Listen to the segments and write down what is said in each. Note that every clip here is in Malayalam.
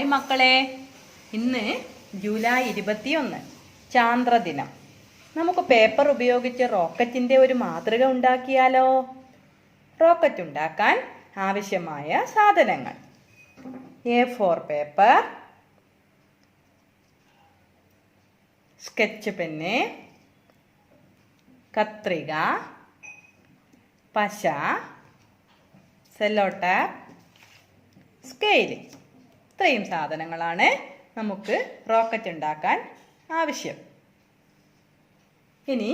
ഹായ് മക്കളെ, ഇന്ന് ജൂലൈ 21 ചാന്ദ്രദിനം. നമുക്ക് പേപ്പർ ഉപയോഗിച്ച് റോക്കറ്റിൻ്റെ ഒരു മാതൃക ഉണ്ടാക്കിയാലോ? റോക്കറ്റ് ഉണ്ടാക്കാൻ ആവശ്യമായ സാധനങ്ങൾ: A4 പേപ്പർ, സ്കെച്ച് പെന്ന്, കത്രിക, പശ, സെല്ലോ ടാപ്പ്, സ്കെയിൽ. ഇത്രയും സാധനങ്ങളാണ് നമുക്ക് റോക്കറ്റ് ഉണ്ടാക്കാൻ ആവശ്യം. ഇനി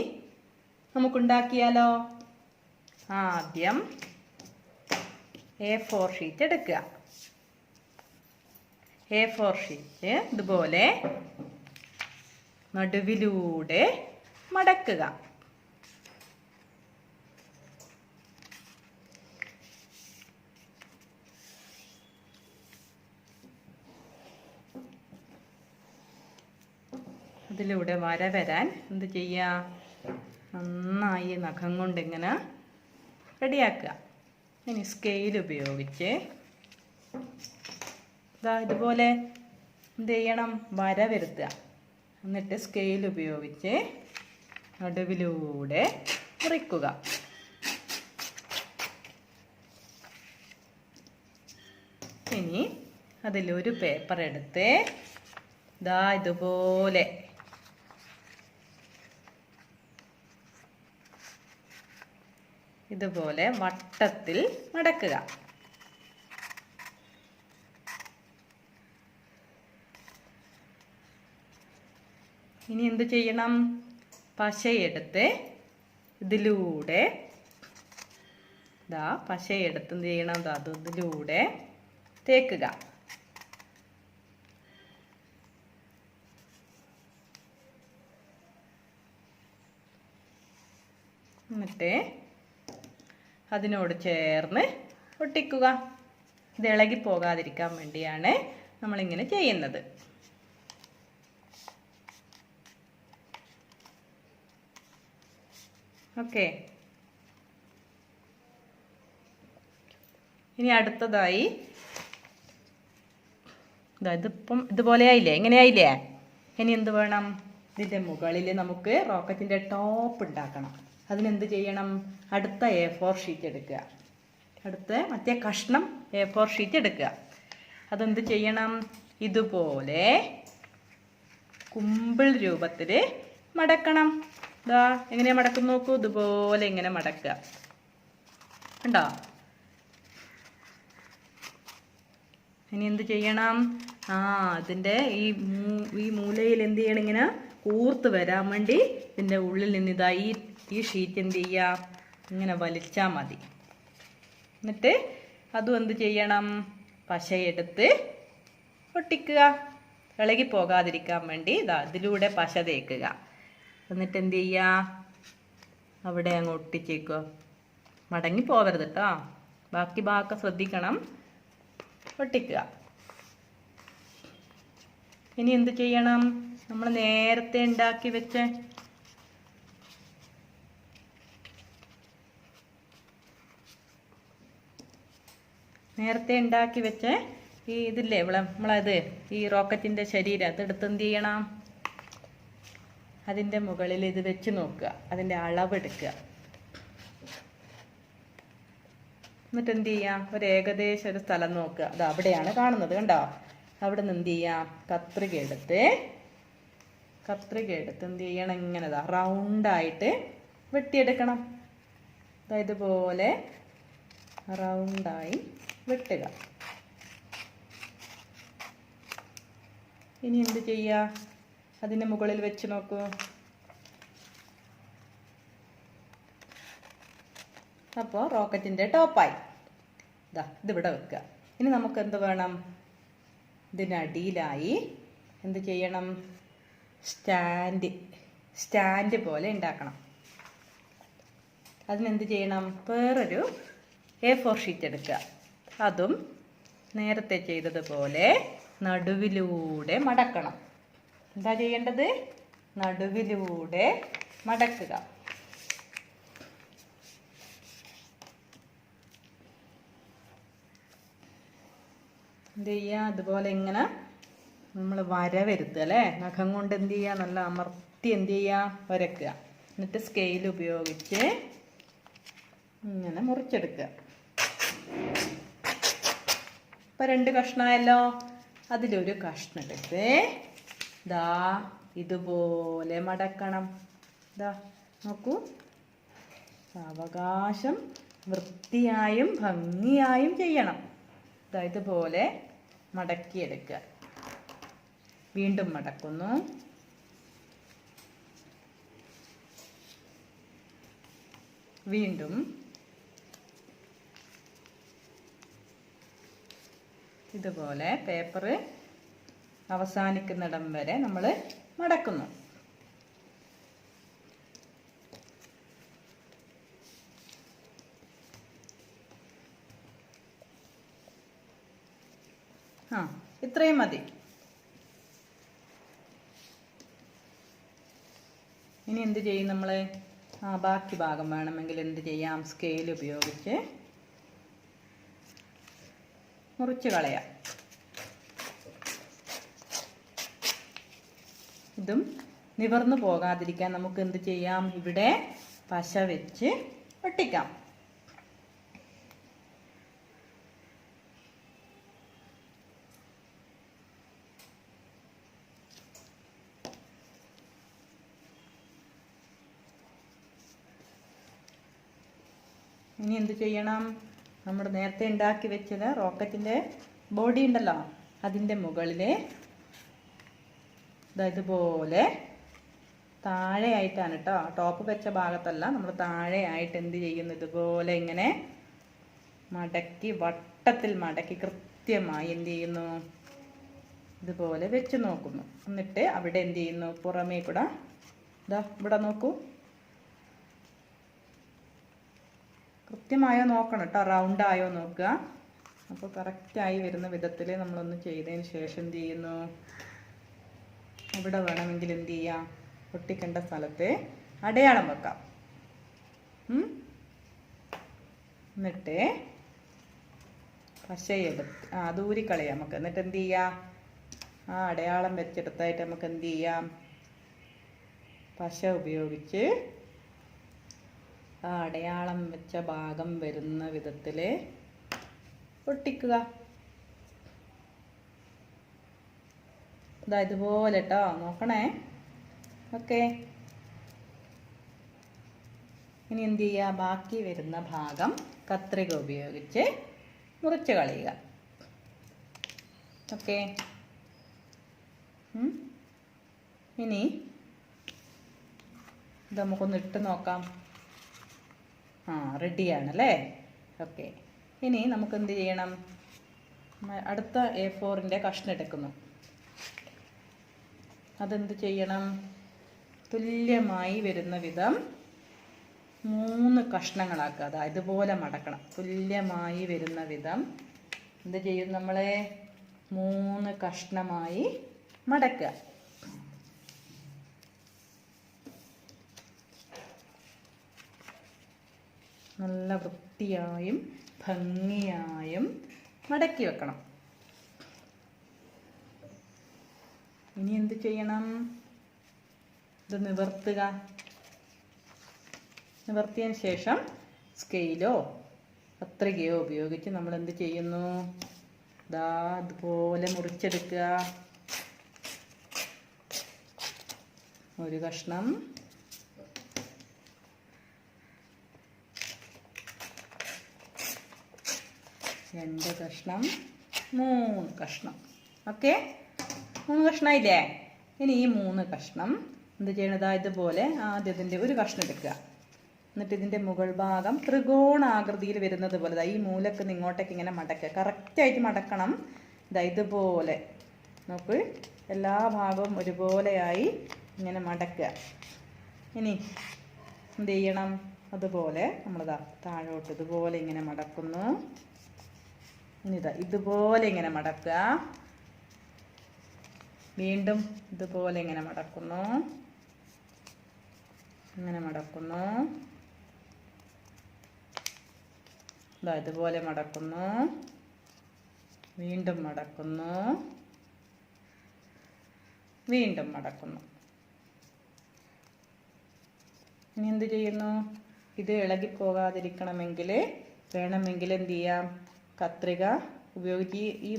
നമുക്കുണ്ടാക്കിയാലോ? ആദ്യം A4 ഷീറ്റ് എടുക്കുക. A4 ഷീറ്റ് ഇതുപോലെ നടുവിലൂടെ മടക്കുക. അതിലൂടെ വര വരാൻ എന്ത് ചെയ്യുക? നന്നായി നഖം കൊണ്ട് ഇങ്ങനെ റെഡിയാക്കുക. ഇനി സ്കെയിൽ ഉപയോഗിച്ച് ഇതുപോലെ എന്ത് ചെയ്യണം? വര വരുത്തുക. എന്നിട്ട് സ്കെയിൽ ഉപയോഗിച്ച് നടുവിലൂടെ മുറിക്കുക. ഇനി അതിലൊരു പേപ്പർ എടുത്ത് ഇതുപോലെ വട്ടത്തിൽ മടക്കുക. ഇനി എന്ത് ചെയ്യണം? പശയെടുത്ത് ഇതിലൂടെ പശയെടുത്ത് എന്ത് ചെയ്യണം? ഇതിലൂടെ തേക്കുക. എന്നിട്ട് അതിനോട് ചേർന്ന് ഒട്ടിക്കുക. ഇത് ഇളകി പോകാതിരിക്കാൻ വേണ്ടിയാണ് നമ്മളിങ്ങനെ ചെയ്യുന്നത്. ഓക്കെ. ഇനി അടുത്തതായി ഇതിപ്പം ഇതുപോലെ ആയില്ലേ? എങ്ങനെയായില്ലേ? ഇനി എന്ത് വേണം? ഇതിൻ്റെ മുകളിൽ നമുക്ക് റോക്കറ്റിൻ്റെ ടോപ്പ് ഉണ്ടാക്കണം. അതിനെന്ത് ചെയ്യണം? അടുത്ത A4 ഷീറ്റ് എടുക്കുക. മറ്റേ കഷ്ണം A4 ഷീറ്റ് എടുക്കുക. അതെന്ത് ചെയ്യണം? ഇതുപോലെ കുമ്പിൾ രൂപത്തിൽ മടക്കണം. എങ്ങനെയാ മടക്കും നോക്കൂ. ഇതുപോലെ ഇങ്ങനെ മടക്കുക. ഉണ്ടോ? ഇനി എന്ത് ചെയ്യണം? അതിൻ്റെ ഈ മൂലയിൽ എന്ത് ചെയ്യണം? ഇങ്ങനെ കൂർത്ത് വരാൻ വേണ്ടി ഇതിൻ്റെ ഉള്ളിൽ നിന്ന് ഈ ഷീറ്റ് എന്ത് ചെയ്യുക? ഇങ്ങനെ വലിച്ചാൽ മതി. എന്നിട്ട് അതും എന്ത് ചെയ്യണം? പശയെടുത്ത് ഒട്ടിക്കുക. ഇളകി പോകാതിരിക്കാൻ വേണ്ടി ഇതിലൂടെ പശ തേക്കുക. എന്നിട്ട് എന്ത് ചെയ്യുക? അവിടെ അങ്ങ് ഒട്ടിച്ചേക്കുക. മടങ്ങി പോകരുത് കേട്ടോ. ബാക്കി ഭാഗം ശ്രദ്ധിക്കണം. ഒട്ടിക്കുക. ഇനി എന്ത് ചെയ്യണം? നമ്മൾ നേരത്തെ ഉണ്ടാക്കി വെച്ച ഇതില്ലേ നമ്മളത് ഈ റോക്കറ്റിൻ്റെ ശരീരം അതെടുത്ത് എന്ത് ചെയ്യണം? അതിൻ്റെ മുകളിൽ ഇത് വെച്ച് നോക്കുക. അതിൻ്റെ അളവെടുക്കുക. എന്നിട്ട് എന്ത് ചെയ്യാം? ഒരു ഏകദേശം ഒരു സ്ഥലം നോക്കുക. അവിടെയാണ് കാണുന്നത്, കണ്ടോ? അവിടെ നിന്ന് എന്ത് ചെയ്യാം? കത്രിക എടുത്ത് എന്ത് ചെയ്യണം? ഇങ്ങനെ റൗണ്ടായിട്ട് വെട്ടിയെടുക്കണം. ഇതുപോലെ റൗണ്ടായി വെട്ടുക. ഇനി എന്ത് ചെയ്യുക? അതിൻ്റെ മുകളിൽ വെച്ച് നോക്കൂ. അപ്പോൾ റോക്കറ്റിൻ്റെ ടോപ്പായി. ഇതിവിടെ വെക്കുക. ഇനി നമുക്ക് എന്ത് വേണം? ഇതിനടിയിലായി എന്ത് ചെയ്യണം? സ്റ്റാൻഡ് പോലെ ഉണ്ടാക്കണം. അതിനെന്ത് ചെയ്യണം? വേറൊരു A4 ഷീറ്റ് എടുക്കുക. അതും നേരത്തെ ചെയ്തതുപോലെ നടുവിലൂടെ മടക്കണം. എന്താ ചെയ്യേണ്ടത്? നടുവിലൂടെ മടക്കുക. എന്ത് ചെയ്യുക, അതുപോലെ ഇങ്ങനെ നമ്മൾ വര വരുത്തുക അല്ലേ. നഖം കൊണ്ട് എന്ത് ചെയ്യുക, നല്ല അമർത്തി എന്ത് ചെയ്യുക, വരക്കുക. എന്നിട്ട് സ്കെയിൽ ഉപയോഗിച്ച് ഇങ്ങനെ മുറിച്ചെടുക്കുക. ഇപ്പം 2 കഷ്ണമായല്ലോ. അതിലൊരു കഷ്ണം എടുത്ത് ദാ ഇതുപോലെ മടക്കണം. ദാ നോക്കൂ, സാവകാശം വൃത്തിയായും ഭംഗിയായും ചെയ്യണം. ദാ ഇതുപോലെ മടക്കിയെടുക്കുക. വീണ്ടും മടക്കുന്നു. വീണ്ടും ഇതുപോലെ പേപ്പർ അവസാനിക്കുന്നിടം വരെ നമ്മൾ മടക്കുന്നു. ഇത്രയും മതി. ഇനി എന്ത് ചെയ്യും നമ്മൾ? ബാക്കി ഭാഗം വേണമെങ്കിൽ എന്ത് ചെയ്യാം, സ്കെയിൽ ഉപയോഗിച്ച് മുറിച്ച് കളയാം. ഇതും നിവർന്നു പോകാതിരിക്കാൻ നമുക്ക് എന്ത് ചെയ്യാം, ഇവിടെ പശ വെച്ച് ഒട്ടിക്കാം. ഇനി എന്ത് ചെയ്യണം, നമ്മൾ നേരത്തെ ഉണ്ടാക്കി വെച്ചത് റോക്കറ്റിൻ്റെ ബോഡി ഉണ്ടല്ലോ, അതിൻ്റെ മുകളിൽ ഇതുപോലെ താഴെയായിട്ടാണ് കേട്ടോ, ടോപ്പ് വെച്ച ഭാഗത്തല്ല, നമ്മൾ താഴെയായിട്ട് എന്ത് ചെയ്യുന്നു, ഇതുപോലെ ഇങ്ങനെ മടക്കി, വട്ടത്തിൽ മടക്കി കൃത്യമായി എന്ത് ചെയ്യുന്നു, ഇതുപോലെ വെച്ച് നോക്കുന്നു. എന്നിട്ട് അവിടെ എന്ത് ചെയ്യുന്നു, പുറമേ കൂടെ ഇതാ ഇവിടെ നോക്കൂ, കൃത്യമായോ നോക്കണം കേട്ടോ, റൗണ്ടായോ നോക്കുക. അപ്പോൾ കറക്റ്റായി വരുന്ന വിധത്തിൽ നമ്മളൊന്ന് ചെയ്തതിന് ശേഷം എന്ത് ചെയ്യുന്നു, ഇവിടെ വേണമെങ്കിൽ എന്ത് ചെയ്യാം, ഒട്ടിക്കേണ്ട സ്ഥലത്ത് അടയാളം വെക്കാം. എന്നിട്ട് പശയെടുത്ത് ദൂരിക്കളയാം നമുക്ക്. എന്നിട്ട് എന്ത് ചെയ്യാം, അടയാളം വെച്ചെടുത്തായിട്ട് നമുക്ക് എന്ത് ചെയ്യാം, പശ ഉപയോഗിച്ച് അടയാളം വെച്ച ഭാഗം വരുന്ന വിധത്തിൽ ഒട്ടിക്കുക. ഇതുപോലെ കേട്ടോ, നോക്കണേ. ഓക്കെ, ഇനി എന്ത് ചെയ്യുക, ബാക്കി വരുന്ന ഭാഗം കത്രിക ഉപയോഗിച്ച് മുറിച്ച് കളയുക. ഓക്കെ, ഇനി ഇത് നമുക്കൊന്ന് ഇട്ട് നോക്കാം. റെഡിയാണല്ലേ. ഓക്കെ, ഇനി നമുക്ക് എന്ത് ചെയ്യണം, അടുത്ത A4-ൻ്റെ കഷ്ണം എടുക്കുന്നു. അതെന്ത് ചെയ്യണം, തുല്യമായി വരുന്ന വിധം 3 കഷ്ണങ്ങളാക്കുക. അതായത് ഇതുപോലെ മടക്കണം. തുല്യമായി വരുന്ന വിധം എന്ത് ചെയ്യും, നമ്മളെ 3 കഷ്ണമായി മടക്കുക. നല്ല വൃത്തിയായും ഭംഗിയായും മടക്കി വെക്കണം. ഇനി എന്ത് ചെയ്യണം, ഇത് നിവർത്തുക. നിവർത്തിയതിന് ശേഷം സ്കെയിലോ കത്രികയോ ഉപയോഗിച്ച് നമ്മൾ എന്ത് ചെയ്യുന്നു, ഇതുപോലെ മുറിച്ചെടുക്കുക. ഒരു കഷ്ണം, രണ്ട് കഷ്ണം, 3 കഷ്ണം. ഓക്കെ, 3 കഷ്ണമായില്ലേ. ഇനി ഈ 3 കഷ്ണം എന്ത് ചെയ്യണത്, ഇതുപോലെ ആദ്യം ഇതിൻ്റെ ഒരു കഷ്ണം എടുക്കുക. എന്നിട്ട് ഇതിൻ്റെ മുകൾ ഭാഗം ത്രികോണാകൃതിയിൽ വരുന്നത് പോലെ ഈ മൂലക്ക് ഇങ്ങോട്ടേക്ക് ഇങ്ങനെ മടക്കുക. കറക്റ്റായിട്ട് മടക്കണം. ഇതുപോലെ നോക്ക്, എല്ലാ ഭാഗവും ഒരുപോലെയായി ഇങ്ങനെ മടക്കുക. ഇനി എന്ത് ചെയ്യണം, അതുപോലെ നമ്മളിതാ താഴോട്ട് ഇതുപോലെ ഇങ്ങനെ മടക്കുന്നു. ഇനി ഇതുപോലെ ഇങ്ങനെ മടക്കുക. വീണ്ടും ഇതുപോലെ ഇങ്ങനെ മടക്കുന്നു, ഇങ്ങനെ മടക്കുന്നു. ഇതുപോലെ മടക്കുന്നു, വീണ്ടും മടക്കുന്നു, വീണ്ടും മടക്കുന്നു. ഇനി എന്ത് ചെയ്യുന്നു? ഇത് ഇളകിപ്പോകാതിരിക്കണമെങ്കിൽ വേണമെങ്കിൽ എന്ത് ചെയ്യാം? കത്രിക ഉപയോഗിച്ച് ഈ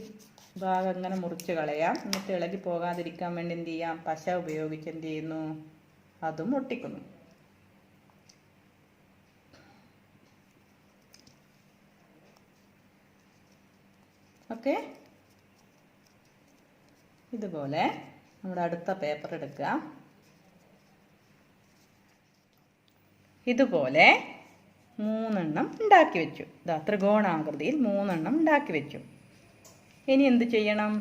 ഭാഗം ഇങ്ങനെ മുറിച്ച് കളയാം. എന്നിട്ട് ഇളകി പോകാതിരിക്കാൻ വേണ്ടി എന്ത് ചെയ്യാം? പശ ഉപയോഗിച്ച് എന്ത് ചെയ്യുന്നു? അതും ഒട്ടിക്കുന്നു. ഓക്കെ, ഇതുപോലെ നമ്മുടെ അടുത്ത പേപ്പർ എടുക്കുക. ഇതുപോലെ 3 എണ്ണം ഉണ്ടാക്കി വെച്ചു. ഇതാ ത്രികോണാകൃതിയിൽ 3 എണ്ണം ഉണ്ടാക്കി വെച്ചു. ഇനി എന്ത് ചെയ്യണം?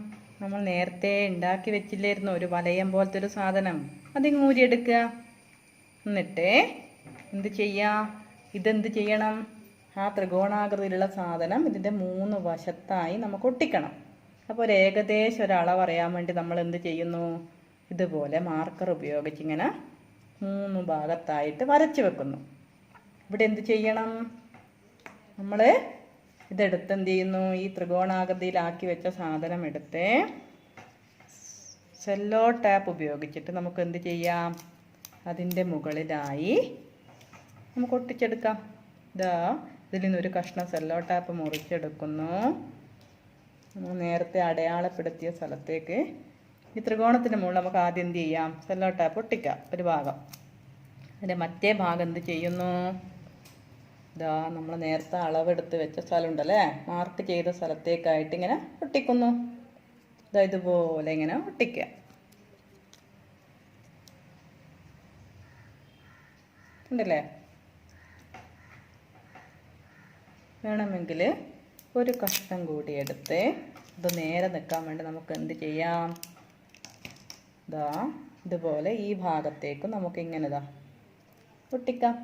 നമ്മൾ നേരത്തെ ഉണ്ടാക്കി വെച്ചില്ലായിരുന്നു ഒരു വലയം പോലത്തെ ഒരു സാധനം, അതിങ്ങ് ഊരിയെടുക്കുക. എന്നിട്ട് എന്ത് ചെയ്യാം? ഇതെന്ത് ചെയ്യണം? ആ ത്രികോണാകൃതിയിലുള്ള സാധനം ഇതിൻ്റെ 3 വശത്തായി നമുക്ക് ഒട്ടിക്കണം. അപ്പോൾ ഒരു ഏകദേശം ഒരളവ് അറിയാൻ വേണ്ടി നമ്മൾ എന്ത് ചെയ്യുന്നു? ഇതുപോലെ മാർക്കർ ഉപയോഗിച്ച് ഇങ്ങനെ 3 ഭാഗത്തായിട്ട് വരച്ച് വെക്കുന്നു. ഇവിടെ എന്ത് ചെയ്യണം? നമ്മൾ ഇതെടുത്ത് എന്ത് ചെയ്യുന്നു? ഈ ത്രികോണാകൃതിയിലാക്കി വെച്ച സാധനം എടുത്ത് സെല്ലോ ടാപ്പ് ഉപയോഗിച്ചിട്ട് നമുക്ക് എന്ത് ചെയ്യാം? അതിൻ്റെ മുകളിലായി നമുക്ക് ഒട്ടിച്ചെടുക്കാം. ഇതാ ഇതിൽ നിന്നൊരു കഷ്ണം സെല്ലോ ടാപ്പ് മുറിച്ചെടുക്കുന്നു. നമ്മൾ നേരത്തെ അടയാളപ്പെടുത്തിയ സ്ഥലത്തേക്ക് ഈ ത്രികോണത്തിൻ്റെ മുകളിൽ നമുക്ക് ആദ്യം എന്ത് ചെയ്യാം? സെല്ലോ ടാപ്പ് ഒട്ടിക്കാം ഒരു ഭാഗം. അതിൻ്റെ മറ്റേ ഭാഗം എന്ത് ചെയ്യുന്നു? ഇതാ നമ്മൾ നേരത്തെ അളവെടുത്ത് വെച്ച സ്ഥലമുണ്ടല്ലേ, മാർക്ക് ചെയ്ത സ്ഥലത്തേക്കായിട്ട് ഇങ്ങനെ ഒട്ടിക്കുന്നു. ഇതാ ഇതുപോലെ ഇങ്ങനെ ഒട്ടിക്കുക. ഉണ്ടല്ലേ? വേണമെങ്കിൽ ഒരു കഷ്ണം കൂടി എടുത്ത് ഇത് നേരെ നിൽക്കാൻ വേണ്ടി നമുക്ക് എന്ത് ചെയ്യാം? ഇതാ ഇതുപോലെ ഈ ഭാഗത്തേക്ക് നമുക്ക് ഇങ്ങനെ ഇതാ ഒട്ടിക്കാം.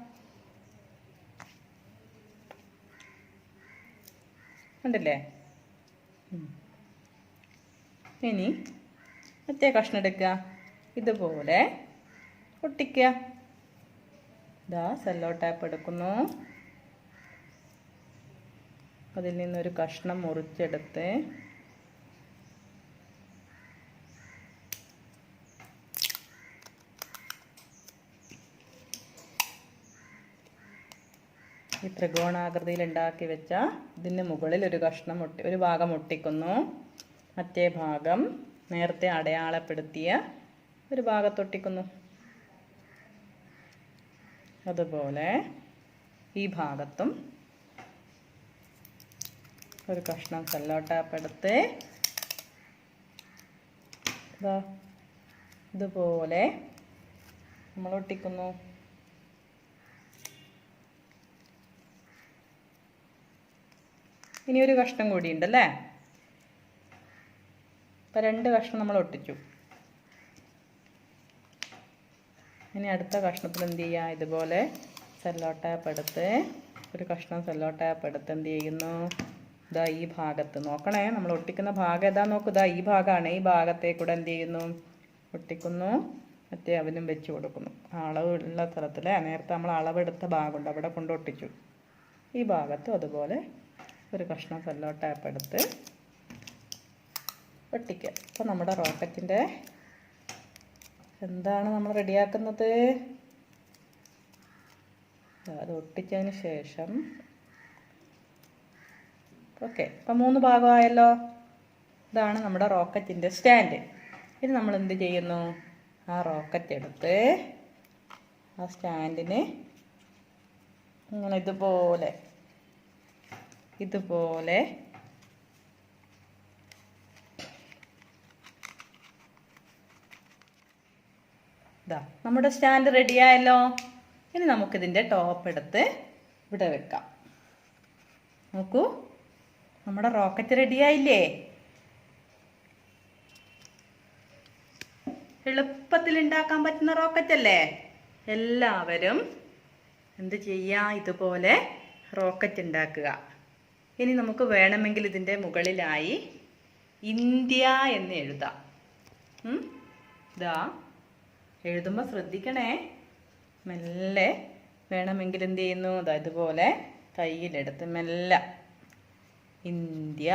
ഉണ്ടല്ലേ? ഇനി മറ്റേ കഷ്ണം എടുക്കുക, ഇതുപോലെ ഒട്ടിക്കുക. ഇതാ സെല്ലോ ടാപ്പ് എടുക്കുന്നു, അതിൽ നിന്നൊരു കഷ്ണം മുറിച്ചെടുത്ത് ഈ ത്രികോണാകൃതിയിൽ ഉണ്ടാക്കി വെച്ച ഇതിന് മുകളിൽ ഒരു കഷ്ണം ഒരു ഭാഗം ഒട്ടിക്കുന്നു. മറ്റേ ഭാഗം നേരത്തെ അടയാളപ്പെടുത്തിയ ഒരു ഭാഗത്തൊട്ടിക്കുന്നു. അതുപോലെ ഈ ഭാഗത്തും ഒരു കഷ്ണം സെല്ലോ ടാപ്പ് എടുത്ത് ഇതുപോലെ നമ്മൾ ഒട്ടിക്കുന്നു. ഇനി ഒരു കഷ്ണം കൂടി ഉണ്ടല്ലേ? ഇപ്പം 2 കഷ്ണം നമ്മൾ ഒട്ടിച്ചു. ഇനി അടുത്ത കഷ്ണത്തിൽ എന്ത് ചെയ്യുക? ഇതുപോലെ സെല്ലോ ടാപ്പ് എടുത്ത് ഒരു കഷ്ണം സെല്ലോ ടാപ്പ് എടുത്ത് എന്ത് ചെയ്യുന്നു? ഇതാ ഈ ഭാഗത്ത് നോക്കണേ, നമ്മൾ ഒട്ടിക്കുന്ന ഭാഗം ഏതാ നോക്കൂ. ഇതാ ഈ ഭാഗമാണ്. ഈ ഭാഗത്തേക്കൂടെ എന്ത് ചെയ്യുന്നു? ഒട്ടിക്കുന്നു. മറ്റേ അവനും വെച്ച് കൊടുക്കുന്നു. അളവുള്ള സ്ഥലത്തിലെ നേരത്തെ നമ്മൾ അളവെടുത്ത ഭാഗമുണ്ട്, അവിടെ കൊണ്ട് ഒട്ടിച്ചു. ഈ ഭാഗത്തും അതുപോലെ ഒരു കഷ്ണം സെല്ലോ ടാപ്പ് എടുത്ത് ഒട്ടിക്കുക. അപ്പോൾ നമ്മുടെ റോക്കറ്റിൻ്റെ എന്താണ് നമ്മൾ റെഡിയാക്കുന്നത്? അത് ഒട്ടിച്ചതിന് ശേഷം ഓക്കെ, അപ്പം 3 ഭാഗമായല്ലോ. ഇതാണ് നമ്മുടെ റോക്കറ്റിൻ്റെ സ്റ്റാൻഡ്. ഇനി നമ്മൾ എന്ത് ചെയ്യുന്നു? ആ റോക്കറ്റ് എടുത്ത് ആ സ്റ്റാൻഡിന് ഇങ്ങനെ ഇതുപോലെ ഇതാ നമ്മുടെ സ്റ്റാൻഡ് റെഡിയായല്ലോ. ഇനി നമുക്കിതിൻ്റെ ടോപ്പ് എടുത്ത് ഇവിടെ വെക്കാം. നോക്കൂ, നമ്മുടെ റോക്കറ്റ് റെഡിയായില്ലേ? എളുപ്പത്തിൽ ഉണ്ടാക്കാൻ പറ്റുന്ന റോക്കറ്റ് അല്ലേ? എല്ലാവരും എന്ത് ചെയ്യുക? ഇതുപോലെ റോക്കറ്റ് ഉണ്ടാക്കുക. ഇനി നമുക്ക് വേണമെങ്കിൽ ഇതിൻ്റെ മുകളിലായി ഇന്ത്യ എന്ന് എഴുതാം. ഇതാ എഴുതുമ്പോൾ ശ്രദ്ധിക്കണേ, മെല്ലെ വേണമെങ്കിൽ എന്ത് ചെയ്യുന്നു? അതാ ഇതുപോലെ കയ്യിലെടുത്ത് മെല്ലെ ഇന്ത്യ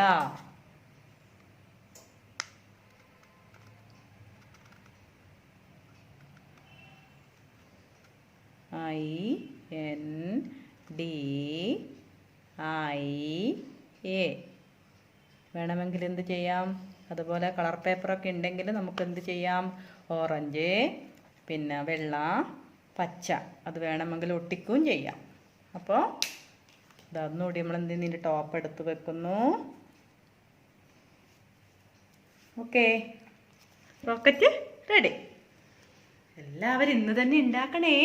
INDIA. വേണമെങ്കിൽ എന്ത് ചെയ്യാം, അതുപോലെ കളർ പേപ്പറൊക്കെ ഉണ്ടെങ്കിൽ നമുക്ക് എന്ത് ചെയ്യാം, ഓറഞ്ച്, പിന്നെ വെള്ള, പച്ച അത് വേണമെങ്കിൽ ഒട്ടിക്കുകയും ചെയ്യാം. അപ്പോൾ ഇതൊന്നുകൂടി നമ്മൾ എന്ത് ചെയ്യുന്നതിൻ്റെ ടോപ്പ് എടുത്ത് വെക്കുന്നു. Okay, rocket ready. എല്ലാവരും ഇന്ന് തന്നെ ഉണ്ടാക്കണേ.